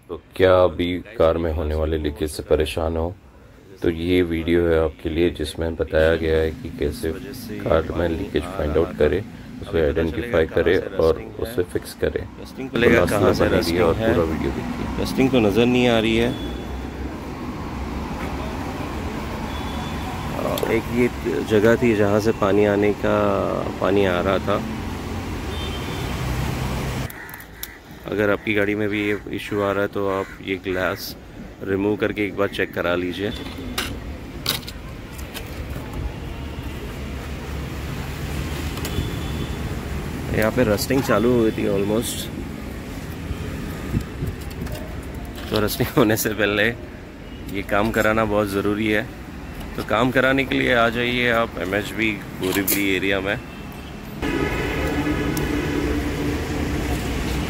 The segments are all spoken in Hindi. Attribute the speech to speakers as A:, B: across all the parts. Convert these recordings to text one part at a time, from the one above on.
A: तो क्या अभी कार में होने वाले लीकेज से परेशान हो तो ये वीडियो है आपके लिए, जिसमें बताया गया है कि कैसे कार में लीकेज फाइंड आउट करें, उसे आइडेंटिफाई करें और उसे फिक्स करें।
B: रस्टिंग
A: तो
B: खुलेगा
A: लास्ट
B: कहाँ
A: में
B: से?
A: बने रहिए और
B: रस्टिंग है,
A: पूरा वीडियो देखिए।
B: रस्टिंग तो नज़र नहीं आ रही है। एक ये जगह थी जहाँ से पानी आ रहा था। अगर आपकी गाड़ी में भी ये इशू आ रहा है तो आप ये ग्लास रिमूव करके एक बार चेक करा लीजिए। यहाँ पे रस्टिंग चालू हुई थी ऑलमोस्ट, तो रस्टिंग होने से पहले ये काम कराना बहुत ज़रूरी है। तो काम कराने के लिए आ जाइए आप MHB बोरीवली एरिया में।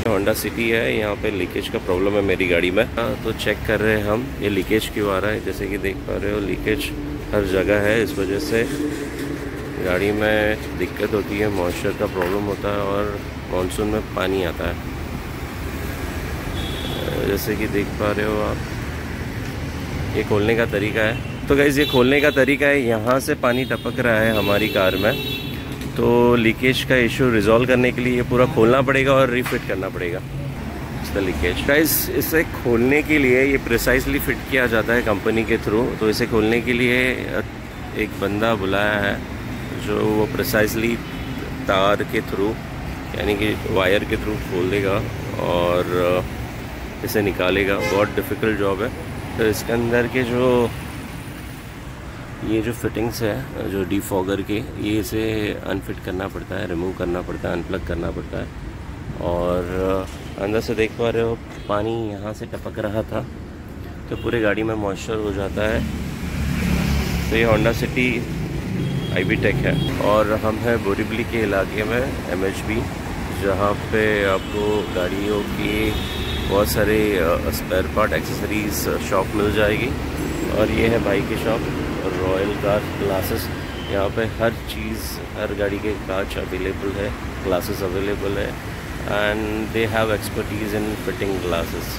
B: होंडा सिटी है, यहाँ पे लीकेज का प्रॉब्लम है मेरी गाड़ी में। तो चेक कर रहे हैं हम ये लीकेज क्यों आ रहा है। जैसे कि देख पा रहे हो लीकेज हर जगह है, इस वजह से गाड़ी में दिक्कत होती है, मॉइस्चर का प्रॉब्लम होता है और मानसून में पानी आता है। जैसे कि देख पा रहे हो आप, ये खोलने का तरीका है। तो गाइस ये खोलने का तरीका है, यहाँ से पानी टपक रहा है हमारी कार में, तो लीकेज का इशू रिजॉल्व करने के लिए ये पूरा खोलना पड़ेगा और रीफिट करना पड़ेगा इसका लीकेज। गाइस इसे खोलने के लिए ये प्रिसाइजली फिट किया जाता है कंपनी के थ्रू। तो इसे खोलने के लिए एक बंदा बुलाया है जो वो प्रिसाइजली तार के थ्रू यानी कि वायर के थ्रू खोल देगा और इसे निकालेगा। बहुत डिफ़िकल्ट जॉब है। तो इसके अंदर के ये जो फिटिंग्स है जो डीफॉगर के, ये इसे अनफिट करना पड़ता है, रिमूव करना पड़ता है, अनप्लग करना पड़ता है। और अंदर से देख पा रहे हो पानी यहाँ से टपक रहा था, तो पूरे गाड़ी में मॉइस्चर हो जाता है। तो ये होंडा सिटी IB टेक है और हम हैं बोरीवली के इलाके में MHB, जहाँ पे आपको गाड़ियों की बहुत सारे स्पेयर पार्ट एक्सेसरीज शॉप मिल जाएगी। और ये है भाई की शॉप रॉयल कार ग्लासेस। यहाँ पे हर चीज़, हर गाड़ी के कांच अवेलेबल है, ग्लासेस अवेलेबल है and they have expertise in fitting glasses.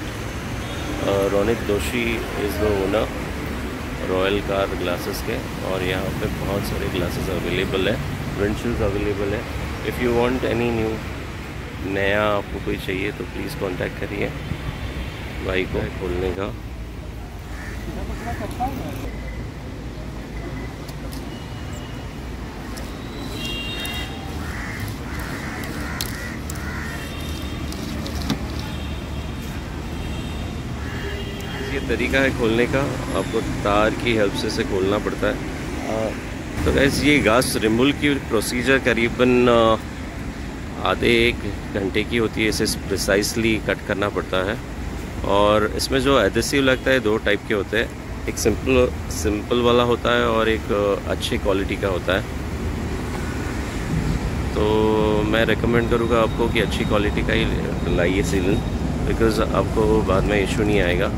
B: Ronit Joshi is the owner royal car glasses के, और यहाँ पे बहुत सारे ग्लासेस अवेलेबल है, विंडशील्ड्स अवेलेबल है। If you want any new, नया आपको कोई चाहिए तो प्लीज़ कांटेक्ट करिए भाई को खोलने का। ये तरीका है खोलने का, आपको तार की हेल्प से इसे खोलना पड़ता है। तो गैस ये गास रिमूवल की प्रोसीजर करीबन आधे 1 घंटे की होती है। इसे प्रिसाइसली कट करना पड़ता है और इसमें जो एडहेसिव लगता है 2 टाइप के होते हैं, एक सिंपल वाला होता है और एक अच्छी क्वालिटी का होता है। तो मैं रेकमेंड करूँगा आपको कि अच्छी क्वालिटी का ही लाइए सीलन, बिकॉज़ आपको बाद में इशू नहीं आएगा।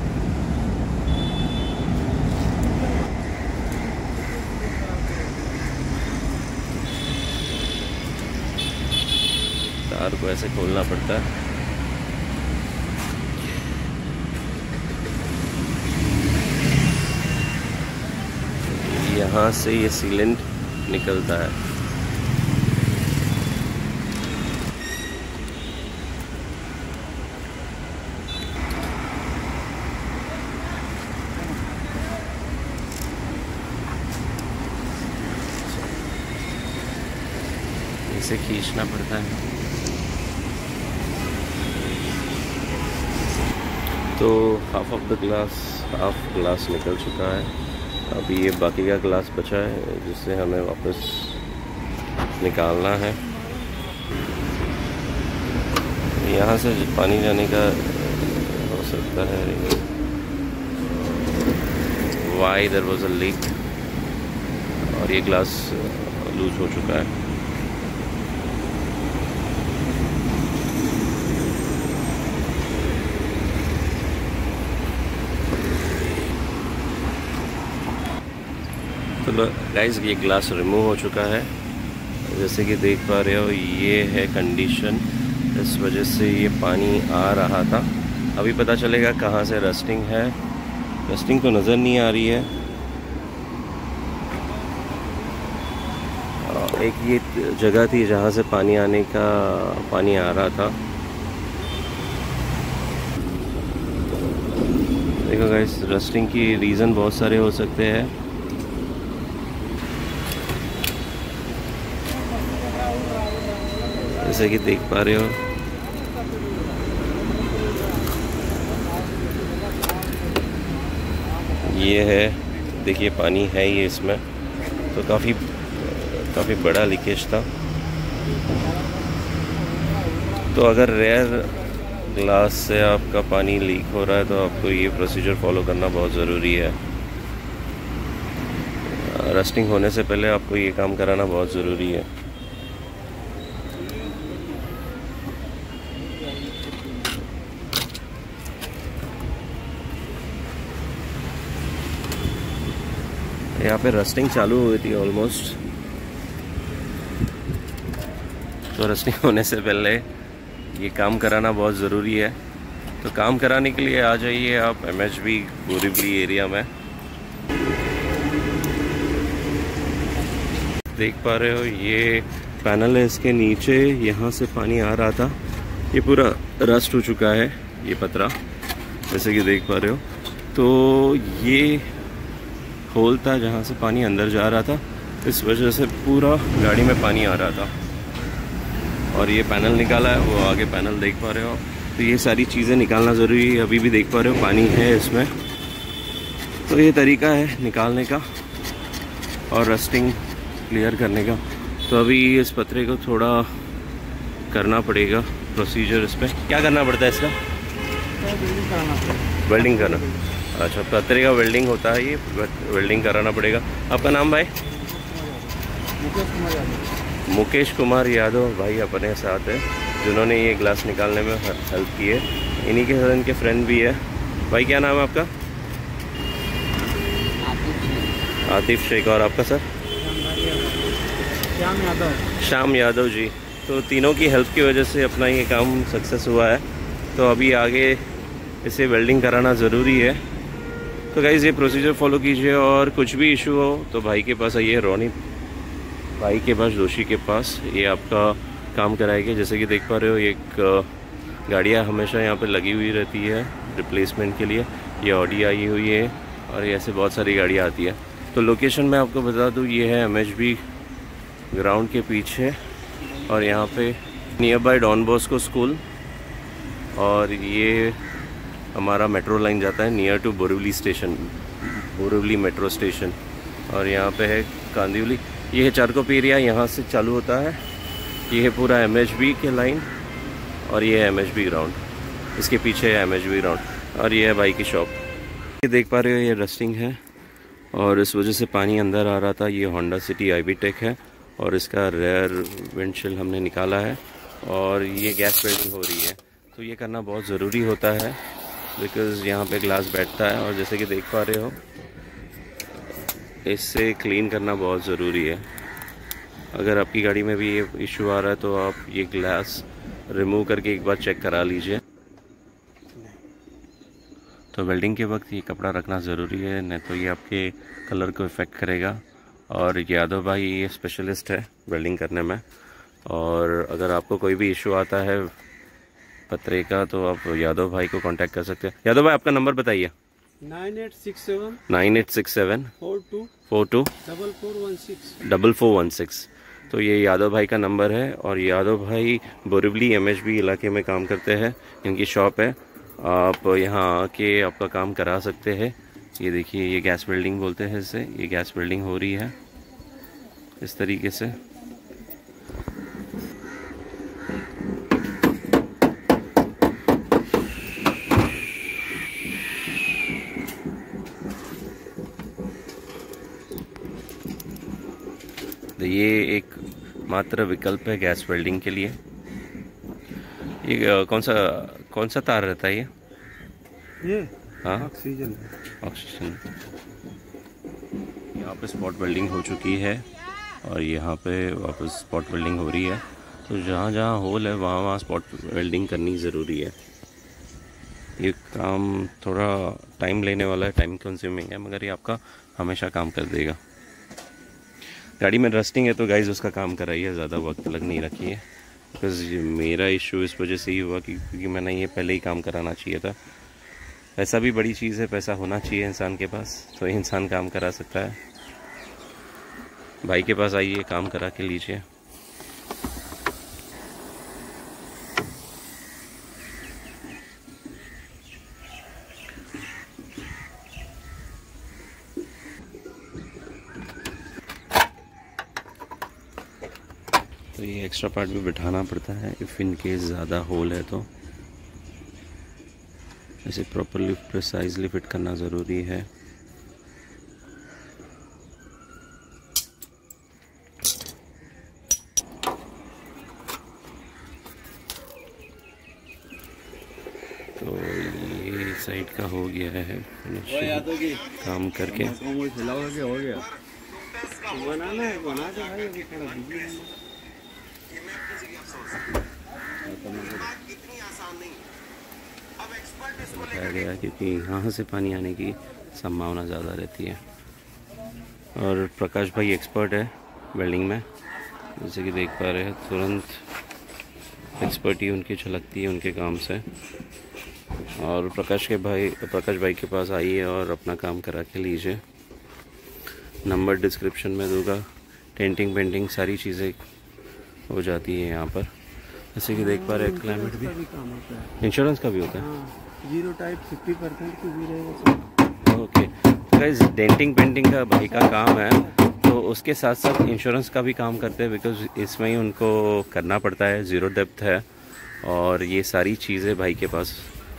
B: तार को ऐसे खोलना पड़ता है। यहाँ से ये सीलेंट निकलता है। इसे खींचना पड़ता है। तो हाफ ग्लास निकल चुका है। अभी ये बाकी का ग्लास बचा है जिससे हमें वापस निकालना है। यहाँ से पानी जाने का हो सकता है। Why there was a leak और ये ग्लास लूज हो चुका है। तो गाइस ये ग्लास रिमूव हो चुका है। जैसे कि देख पा रहे हो ये है कंडीशन, इस वजह से ये पानी आ रहा था अभी पता चलेगा कहाँ से रस्टिंग है। रस्टिंग तो नज़र नहीं आ रही है। एक ये जगह थी जहाँ से पानी आ रहा था। देखो गाइस, रस्टिंग की रीज़न बहुत सारे हो सकते हैं। जैसे कि देख पा रहे हो, ये है, देखिए पानी है ये इसमें, तो काफ़ी बड़ा लीकेज था। तो अगर रेयर ग्लास से आपका पानी लीक हो रहा है तो आपको ये प्रोसीजर फॉलो करना बहुत ज़रूरी है। रस्टिंग होने से पहले आपको ये काम कराना बहुत ज़रूरी है। यहाँ पे रस्टिंग चालू हुई थी ऑलमोस्ट, तो रस्टिंग होने से पहले ये काम कराना बहुत ज़रूरी है। तो काम कराने के लिए आ जाइए आप MHB बोरीवली एरिया में। देख पा रहे हो ये पैनल है, इसके नीचे यहाँ से पानी आ रहा था, ये पूरा रस्ट हो चुका है ये पतरा, जैसे कि देख पा रहे हो। तो ये होल था जहाँ से पानी अंदर जा रहा था, इस वजह से पूरा गाड़ी में पानी आ रहा था। और ये पैनल निकाला है, वो आगे पैनल देख पा रहे हो आप। तो ये सारी चीज़ें निकालना ज़रूरी है। अभी भी देख पा रहे हो पानी है इसमें। तो ये तरीका है निकालने का और रस्टिंग क्लियर करने का। तो अभी इस पतरे को थोड़ा करना पड़ेगा प्रोसीजर। इस पर क्या करना पड़ता है इसका? वेल्डिंग करना। अच्छा, पतरे का वेल्डिंग होता है, ये वेल्डिंग कराना पड़ेगा। आपका नाम भाई? मुकेश कुमार यादव भाई अपने साथ है, जिन्होंने ये ग्लास निकालने में हेल्प की है। इन्हीं के साथ इनके फ्रेंड भी है। भाई क्या नाम है आपका? आतिफ शेख। और आपका सर? श्याम यादव जी। तो तीनों की हेल्प की वजह से अपना ये काम सक्सेस हुआ है। तो अभी आगे इसे वेल्डिंग कराना ज़रूरी है। तो गाइज़ ये प्रोसीजर फॉलो कीजिए, और कुछ भी इशू हो तो भाई के पास आइए, रोनी भाई के पास, जोशी के पास, ये आपका काम कराएंगे। जैसे कि देख पा रहे हो, एक गाड़ियाँ हमेशा यहाँ पे लगी हुई रहती है रिप्लेसमेंट के लिए। ये ऑडी आई हुई है और ये ऐसे बहुत सारी गाड़ियाँ आती है। तो लोकेशन मैं आपको बता दूँ, ये है MHB ग्राउंड के पीछे, और यहाँ पे nearby Don Bosco school, और ये हमारा मेट्रो लाइन जाता है near to Borivali station, Borivali metro station. और यहाँ पे है कांदिवली। ये है चारकोप एरिया, यहाँ से चालू होता है। ये है पूरा MHB के लाइन, और ये है MHB ग्राउंड, इसके पीछे है MHB ग्राउंड, और ये है भाई की शॉप। ये देख पा रहे हो, ये रस्टिंग है और इस वजह से पानी अंदर आ रहा था। ये होंडा सिटी IB टेक है, और इसका रेयर विंडशील्ड हमने निकाला है, और ये गैस वेल्डिंग हो रही है। तो ये करना बहुत ज़रूरी होता है, बिकॉज़ यहाँ पे ग्लास बैठता है, और जैसे कि देख पा रहे हो, इससे क्लीन करना बहुत ज़रूरी है। अगर आपकी गाड़ी में भी ये इशू आ रहा है तो आप ये ग्लास रिमूव करके एक बार चेक करा लीजिए। तो वेल्डिंग के वक्त ये कपड़ा रखना ज़रूरी है, नहीं तो ये आपके कलर को इफ़ेक्ट करेगा। और यादव भाई ये स्पेशलिस्ट है वेल्डिंग करने में, और अगर आपको कोई भी इशू आता है पतरे का तो आप यादव भाई को कांटेक्ट कर सकते हैं। यादव भाई आपका नंबर बताइए। 9867 42 4416। तो ये यादव भाई का नंबर है, और यादव भाई बोरीवली MHB इलाके में काम करते हैं, इनकी शॉप है। आप यहाँ आके आपका काम करा सकते हैं। ये देखिए, ये गैस वेल्डिंग बोलते हैं इसे, ये गैस वेल्डिंग हो रही है इस तरीके से। तो ये एक मात्र विकल्प है गैस वेल्डिंग के लिए। ये कौन सा तार रहता है ये? हाँ, ऑक्सीजन। यहाँ पे स्पॉट वेल्डिंग हो चुकी है, और यहाँ पे वापस स्पॉट वेल्डिंग हो रही है। तो जहाँ जहाँ होल है वहाँ वहाँ स्पॉट वेल्डिंग करनी ज़रूरी है। ये काम थोड़ा टाइम लेने वाला है, टाइम कंज्यूमिंग है, मगर ये आपका हमेशा काम कर देगा। गाड़ी में रस्टिंग है तो गाइज उसका काम कराइए, ज़्यादा वक्त लग नहीं रखिए। बिकॉज मेरा इशू इस वजह से ही हुआ क्योंकि मैंने ये पहले ही काम कराना चाहिए था। पैसा भी बड़ी चीज़ है, पैसा होना चाहिए इंसान के पास, तो इंसान काम करा सकता है। भाई के पास आइए, काम करा के लीजिए। तो ये एक्स्ट्रा पार्ट भी बिठाना पड़ता है इफ़ इन केस ज़्यादा होल है तो इसे प्रॉपरली प्रिसाइजली फिट करना ज़रूरी है। तो ये साइड का हो गया है फिनिशिंग काम करके।
C: हो गया बनाना है, बना के भाई अभी थोड़ा
B: बताया गया क्योंकि यहाँ से पानी आने की संभावना ज़्यादा रहती है। और प्रकाश भाई एक्सपर्ट है वेल्डिंग में, जैसे कि देख पा रहे हैं, तुरंत एक्सपर्टी उनकी झलकती है उनके काम से। और प्रकाश भाई के पास आइए और अपना काम करा के लीजिए। नंबर डिस्क्रिप्शन में दूंगा। टेंटिंग पेंटिंग सारी चीज़ें हो जाती है यहाँ पर, जैसे कि देख पा रहे हैं। क्लाइमेट भी
C: काम होता है,
B: इंश्योरेंस का भी होता है।
C: जीरो टाइप 50% की भी रहेगा।
B: ओके, तो गाइस डेंटिंग पेंटिंग का भाई का काम है, तो उसके साथ साथ इंश्योरेंस का भी काम करते हैं, बिकॉज इसमें ही उनको करना पड़ता है। ज़ीरो डेप्थ है और ये सारी चीज़ें भाई के पास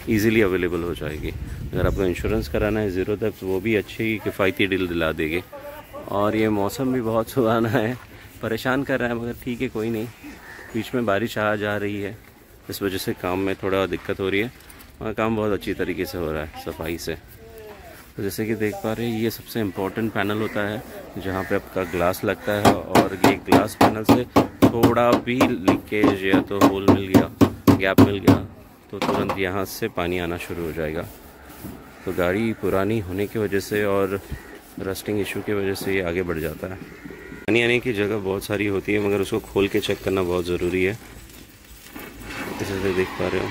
B: इजीली अवेलेबल हो जाएगी। अगर आपको इंश्योरेंस कराना है ज़ीरो डेप्थ, वो भी अच्छी किफ़ायती डील दिला देगी। और ये मौसम भी बहुत सुहाना है, परेशान कर रहा है, मगर ठीक है, कोई नहीं। बीच में बारिश आ जा रही है, इस वजह से काम में थोड़ा दिक्कत हो रही है, मगर काम बहुत अच्छी तरीके से हो रहा है सफाई से। तो जैसे कि देख पा रहे हैं, ये सबसे इम्पोर्टेंट पैनल होता है जहाँ पे आपका ग्लास लगता है। और ये ग्लास पैनल से थोड़ा भी लीकेज या तो होल मिल गया, गैप मिल गया, तो तुरंत यहाँ से पानी आना शुरू हो जाएगा। तो गाड़ी पुरानी होने की वजह से और रस्टिंग इशू की वजह से ये आगे बढ़ जाता है। पानी आने की जगह बहुत सारी होती है, मगर उसको खोल के चेक करना बहुत ज़रूरी है। जैसे से देख पा रहे हो,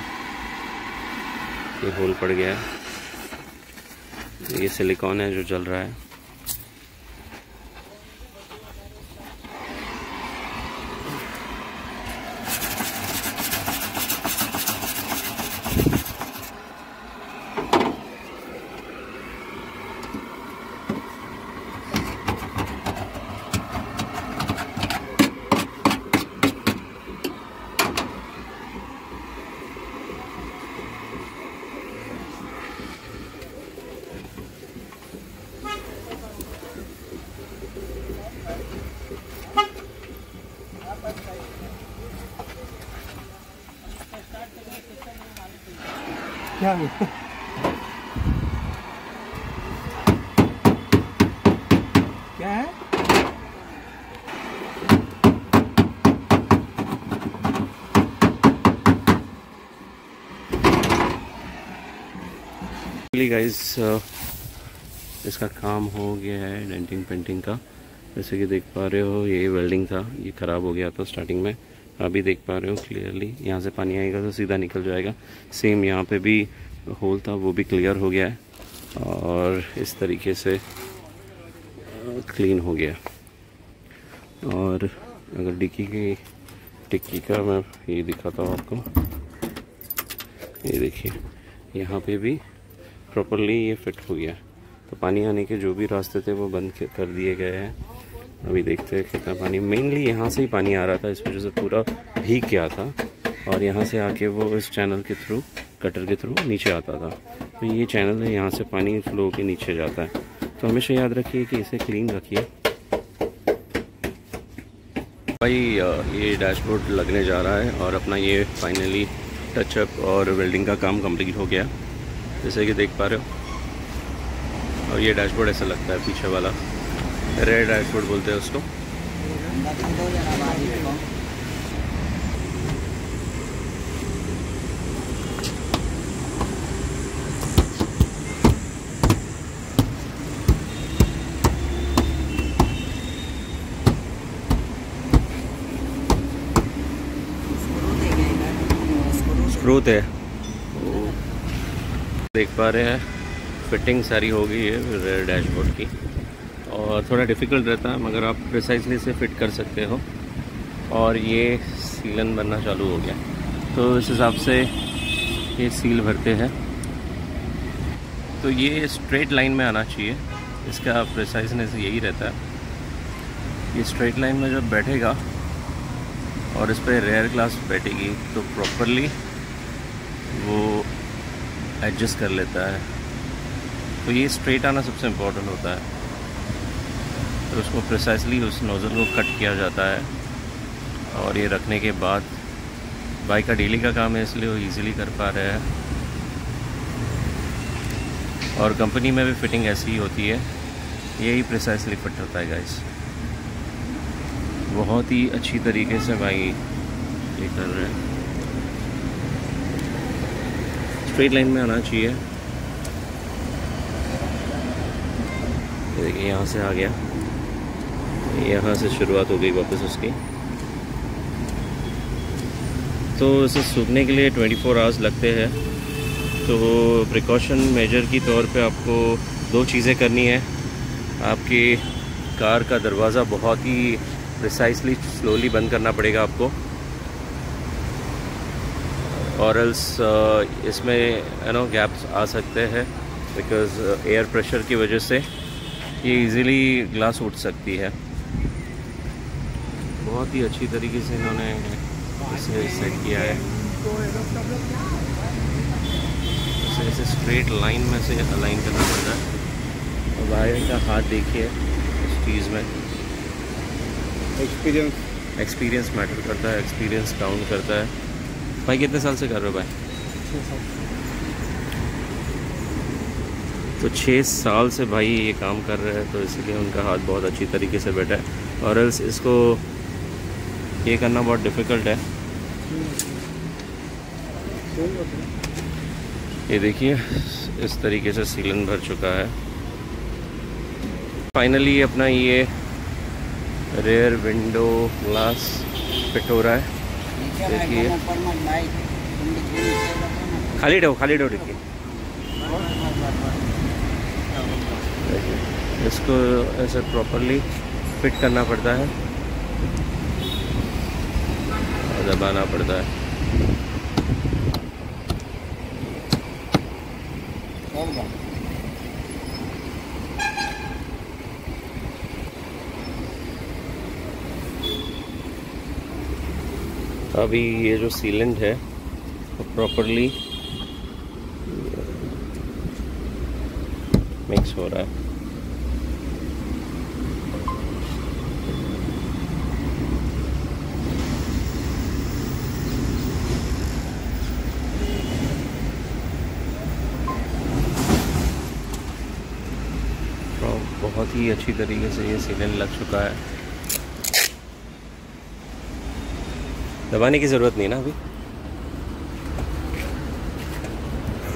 B: ये होल पड़ गया है, ये सिलिकॉन है जो जल रहा है।
C: क्या क्या है?
B: गाइस इसका काम हो गया है डेंटिंग पेंटिंग का। जैसे कि देख पा रहे हो, ये वेल्डिंग था, ये ख़राब हो गया था स्टार्टिंग में। अभी देख पा रहे हो क्लियरली, यहाँ से पानी आएगा तो सीधा निकल जाएगा। सेम यहाँ पे भी होल था, वो भी क्लियर हो गया है और इस तरीके से क्लीन हो गया। और अगर टिक्की का मैं ये दिखाता हूँ आपको, ये देखिए यहाँ पे भी प्रॉपरली ये फिट हो गया। तो पानी आने के जो भी रास्ते थे वो बंद कर दिए गए हैं। अभी देखते हैं कितना पानी, मेनली यहाँ से ही पानी आ रहा था, इस वजह से पूरा भीग गया था। और यहाँ से आके वो इस चैनल के थ्रू, कटर के थ्रू नीचे आता था। तो ये चैनल है, यहाँ से पानी फ्लो के नीचे जाता है। तो हमेशा याद रखिए कि इसे क्लीन रखिए। भाई ये डैशबोर्ड लगने जा रहा है और अपना ये फाइनली टचअप और वेल्डिंग का काम कंप्लीट हो गया, जैसे कि देख पा रहे हो। और ये डैशबोर्ड ऐसा लगता है, पीछे वाला रेड डैशबोर्ड बोलते हैं उसको। फ्रूट है। देख पा रहे हैं फिटिंग सारी हो गई है रेयर डैशबोर्ड की, और थोड़ा डिफ़िकल्ट रहता है मगर आप प्रिसाइजली से फिट कर सकते हो। और ये सीलन बनना चालू हो गया, तो इस हिसाब से ये सील भरते हैं। तो ये स्ट्रेट लाइन में आना चाहिए, इसका प्रिसाइजनेस यही रहता है। ये स्ट्रेट लाइन में जब बैठेगा और इस पर रेयर ग्लास बैठेगी तो प्रॉपरली वो एडजस्ट कर लेता है। तो ये स्ट्रेट आना सबसे इम्पोर्टेंट होता है, तो उसको प्रिसाइजली उस नोज़ल को कट किया जाता है। और ये रखने के बाद बाइक का डेली का काम है, इसलिए वो ईज़िली कर पा रहे हैं। और कंपनी में भी फिटिंग ऐसी ही होती है, यही प्रिसाइजली फिट होता है गाइस। बहुत ही अच्छी तरीके से भाई ये कर रहे हैं। स्ट्रेट लाइन में आना चाहिए। देखिए यहाँ से आ गया, यहाँ से शुरुआत हो गई वापस उसकी। तो इसे सूखने के लिए 24 आवर्स लगते हैं। तो प्रिकॉशन मेजर की तौर पे आपको 2 चीज़ें करनी है। आपकी कार का दरवाज़ा बहुत ही प्रिसाइजली स्लोली बंद करना पड़ेगा आपको, और एल्स इसमें गैप्स आ सकते हैं बिकॉज़ एयर प्रेशर की वजह से ये इजीली ग्लास उठ सकती है। बहुत ही अच्छी तरीके से इन्होंने इसे सेट किया है। इसे स्ट्रेट लाइन में से अलाइन करना पड़ता है। और भाई का हाथ देखिए इस चीज़ में। एक्सपीरियंस मैटर करता है, एक्सपीरियंस काउंट करता है। भाई कितने साल से कर रहे हो भाई?
C: 6 साल।
B: तो 6 साल से भाई ये काम कर रहे हैं, तो इसलिए उनका हाथ बहुत अच्छी तरीके से बैठा है। और एल्स इसको ये करना बहुत डिफ़िकल्ट है। ये देखिए इस तरीके से सीलन भर चुका है। फाइनली अपना ये रेयर विंडो ग्लास फिट हो रहा है। देखिए खाली डो देखिए। इसको ऐसे प्रॉपरली फिट करना पड़ता है और दबाना पड़ता है। अभी ये जो सीलेंट है वो प्रॉपरली मिक्स हो रहा है। बहुत ही अच्छी तरीके से ये सीलेंट लग चुका है। दबाने की ज़रूरत नहीं ना अभी।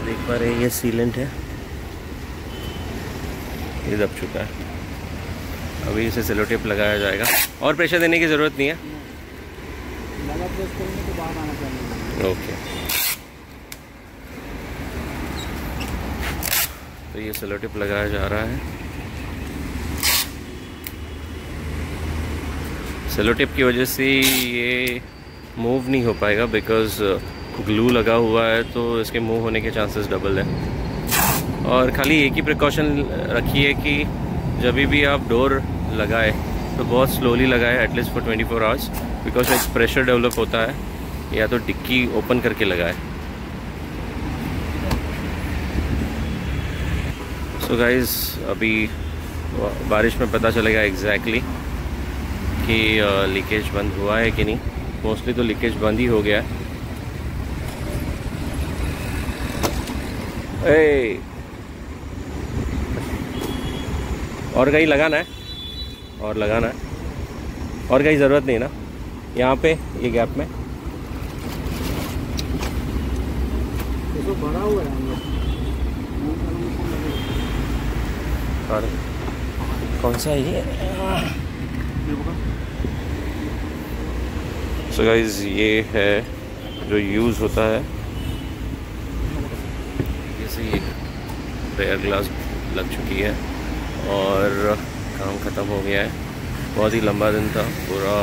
B: देख पा रहे हैं ये सीलेंट है, ये दब चुका है। अभी इसे सेलो टेप लगाया जाएगा और प्रेशर देने की ज़रूरत नहीं है। ओके, तो ये सेलो टेप लगाया जा रहा है। सेलो टेप की वजह से ये मूव नहीं हो पाएगा बिकॉज़ ग्लू लगा हुआ है, तो इसके मूव होने के चांसेस डबल है। और खाली एक ही प्रिकॉशन रखिए कि जब भी आप डोर लगाए तो बहुत स्लोली लगाए, एटलीस्ट फॉर 24 आवर्स, बिकॉज एक प्रेशर डेवलप होता है। या तो डिक्की ओपन करके लगाए। सो गाइस, अभी बारिश में पता चलेगा एग्जैक्टली कि लीकेज बंद हुआ है कि नहीं। मोस्टली तो लीकेज बंद ही हो गया है। और कहीं लगाना है, और लगाना है, और कहीं ज़रूरत नहीं ना। यहाँ पे ये गैप में
C: तो भरा हुआ है।
B: और कौन सा ये? सो गाइस, ये है जो यूज़ होता है सी एक रेयर ग्लास लग चुकी है और काम ख़त्म हो गया है। बहुत ही लंबा दिन था, पूरा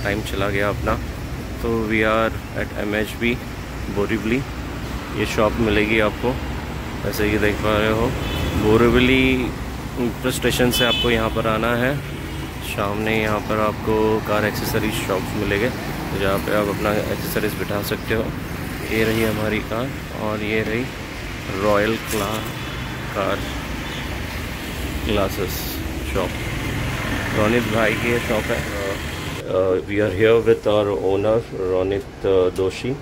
B: टाइम चला गया अपना। तो we are at MHB Borivali. ये शॉप मिलेगी आपको, ऐसे ये देख पा रहे हो। बोरीवली स्टेशन से आपको यहाँ पर आना है। सामने यहाँ पर आपको कार एक्सेसरीज शॉप्स मिलेंगे जहाँ पे आप अपना एक्सेसरीज बिठा सकते हो। ये रही हमारी कार और ये रही royal car glasses shop. Ronit भाई की ये शॉप है। We are here with our owner Ronit Doshi.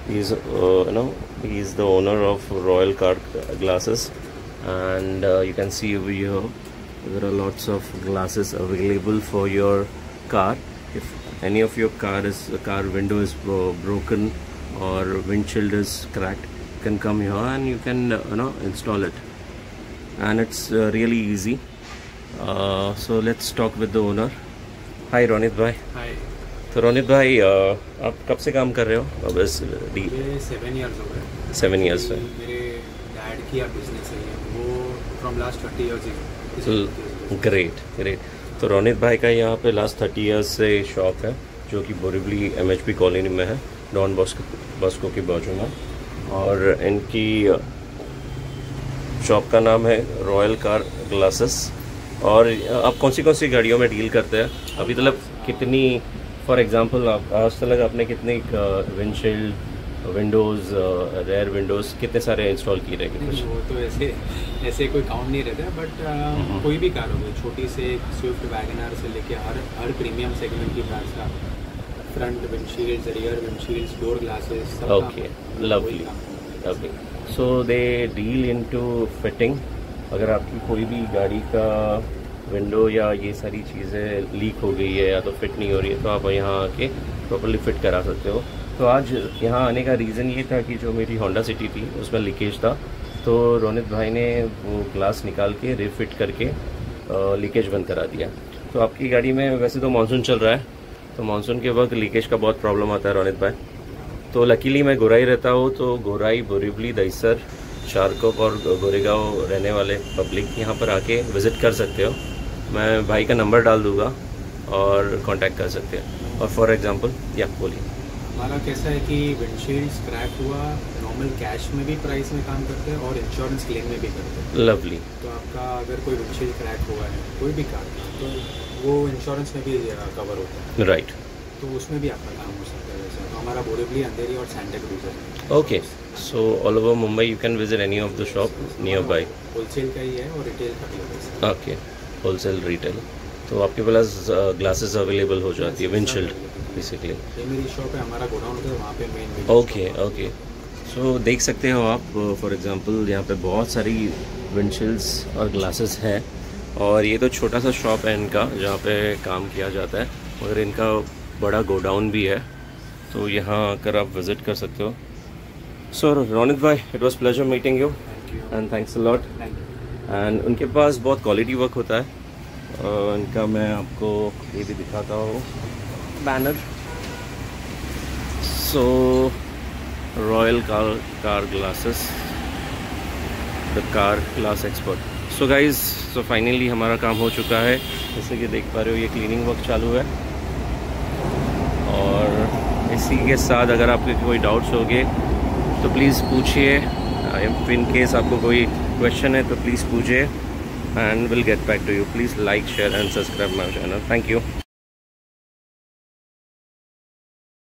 B: he is the owner of Royal Car Glasses, and you can see over here there are lots of glasses available for your car. If any of your car window is broken or windshield is cracked, you can come here and you can install it, and it's really easy. So let's talk with the owner. Hi Ronit bhai.
D: Hi.
B: तो रोनित भाई आप कब से काम कर रहे हो? अब इस
D: मेरे 7 years हो गए।
B: 7 years से।
D: मेरे डैड की बिजनेस है वो फ्रॉम लास्ट 30 years।
B: ग्रेट। तो रोनित भाई का यहाँ पे लास्ट 30 years से शॉप है जो कि बोरीवली MHB कॉलोनी में है, डॉन बॉस्को के बाजू में। और इनकी शॉप का नाम है रॉयल कार ग्लासेस। और आप कौन सी गाड़ियों में डील करते हैं अभी? मतलब कितनी, फॉर एग्जांपल आप आज तक आपने कितनी विंडशील्ड, विंडोज़, रेयर विंडोज़ कितने सारे इंस्टॉल किए रहेंगे? कुछ
D: वो तो ऐसे कोई काउंट नहीं रहता, बट कोई भी कार हो गई, छोटी से स्विफ्ट वैगनर से लेके हर प्रीमियम सेगमेंट की कार्स का front windshields, rear windshields, door glasses.
B: Okay, lovely. So they deal into fitting. अगर आपकी कोई भी गाड़ी का विंडो या ये सारी चीज़ें लीक हो गई है या तो फिट नहीं हो रही है तो आप यहाँ आके प्रॉपर्ली फिट करा सकते हो। तो आज यहाँ आने का रीज़न ये था कि जो मेरी होंडा सिटी थी उसमें लीकेज था, तो रोनित भाई ने वो ग्लास निकाल के रिफिट करके लीकेज बंद करा दिया। तो आपकी गाड़ी में वैसे तो मानसून चल रहा है, तो मानसून के वक्त लीकेज का बहुत प्रॉब्लम आता है रोनित भाई। तो लकीली मैं गोराई रहता हूँ, तो गोराई, बोरीवली, दहिसर, शारकोप और गोरेगांव रहने वाले पब्लिक यहाँ पर आके विज़िट कर सकते हो। मैं भाई का नंबर डाल दूँगा और कांटेक्ट कर सकते हैं। और फॉर एग्जांपल या बोलिए।
D: हमारा कैसा है कि विंडशील्ड क्रैक हुआ, नॉर्मल कैश में भी प्राइस में काम करते हैं और इंश्योरेंस क्लेम में भी करते हैं।
B: लवली।
D: तो आपका अगर कोई विंडशील्ड क्रैक हुआ है कोई भी कार का, तो वो इंश्योरेंस में भी कवर होता है।
B: राइट।
D: तो उसमें भी आपका काम हो सकता है वैसे। तो हमारा बोरीवली, अंधेरी और सैंटा क्रूज है।
B: Okay, so all over Mumbai you can visit any of the shop near by.
D: Wholesale का ही है और रिटेल का भी है।
B: Okay, wholesale retail. तो आपके पास ग्लासेस अवेलेबल हो जाती है, विंडशील्ड बेसिकली।
D: ये मेरी शॉप है, हमारा गोडाउन होता है वहाँ पे मेन।
B: ओके। सो देख सकते हो आप, फॉर एग्जांपल यहाँ पे बहुत सारी विंडशील्ड्स और ग्लासेस हैं। और ये तो छोटा सा शॉप है इनका जहाँ पे काम किया जाता है, मगर इनका बड़ा गोडाउन भी है, तो यहाँ आकर आप विज़िट कर सकते हो। सो रोनित भाई, it was pleasure meeting you and thanks a lot. And उनके पास बहुत क्वालिटी वर्क होता है। इनका मैं आपको ये भी दिखाता हूँ, banner. So royal car glasses, the car glass expert. So guys, so finally हमारा काम हो चुका है। जैसे कि देख पा रहे हो ये क्लीनिंग वर्क चालू है। और इसी के साथ अगर आपके कोई डाउट्स होंगे तो प्लीज़ पूछिए। इन केस आपको कोई क्वेश्चन है तो प्लीज़ पूछिए, and we'll get back to you. Please like, share and subscribe my channel. Thank you.